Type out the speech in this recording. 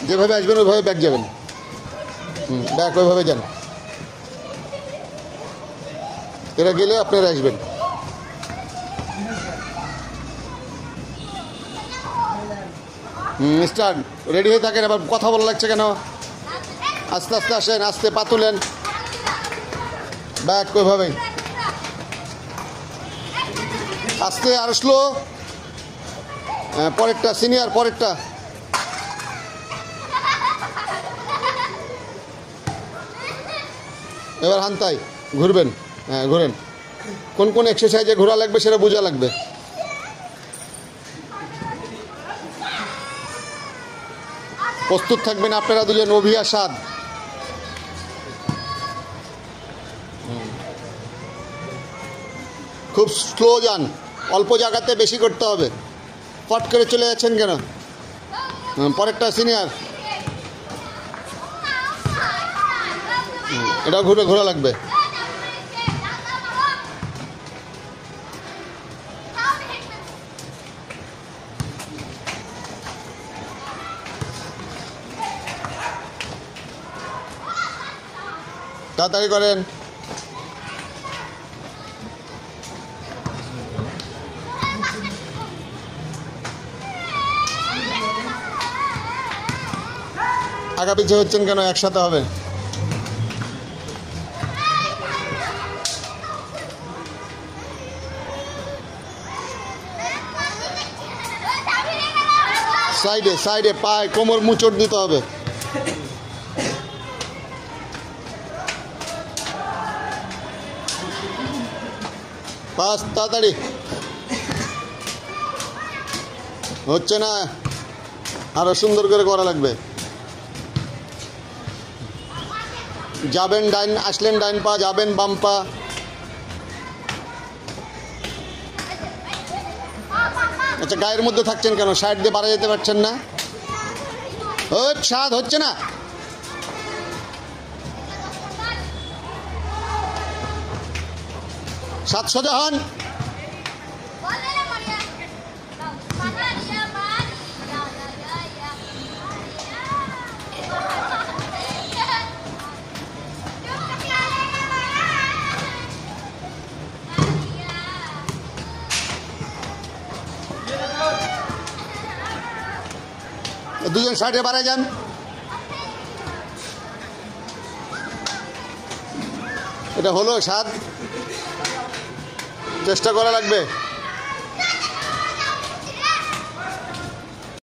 যেভাবে আসবেন ওইভাবে ব্যাক যাবেন। ব্যাক ওইভাবে যান, এরা গেলে আপনারা আসবেন। স্টার্ট, রেডি হয়ে থাকেন। আবার কথা বলা লাগছে কেন? আস্তে আস্তে আসেন, আস্তে পা তুলেন, ব্যাক ওইভাবে আস্তে, আর স্লো। পরেরটা সিনিয়র, পরেরটা। এবার হান্তাই ঘুরবেন, হ্যাঁ ঘুরেন। কোন কোন এক্সারসাইজে ঘোরা লাগবে সেটা বোঝা লাগবে। প্রস্তুত থাকবেন আপনারা দুজন, অভি আর সাদ। খুব স্লো যান, অল্প জায়গাতে বেশি করতে হবে। ফট করে চলে যাচ্ছেন কেন? পরেরটা সিনিয়র, এটাও ঘুরে ঘোরা লাগবে। তাড়াতাড়ি করেন। আগা পিছে হচ্ছেন কেন? একসাথে হবে। সাইডে সাইডে পায়ে কোমর মুচড় দিতে হবে। বাস, তাড়াতাড়ি হচ্ছে না, আরো সুন্দর করে করা লাগবে। যাবেন ডাইন, আসলেন ডাইন পা, যাবেন বাম পা। আচ্ছা, গায়ের মধ্যে থাকছেন কেন? সাইড দিয়ে বাড়া যেতে পারছেন না? স্বাদ হচ্ছে না। সাত সোজা হন। দুজন সাইডে বাড়ায় যান। এটা হলো স্বাদ, চেষ্টা করা লাগবে।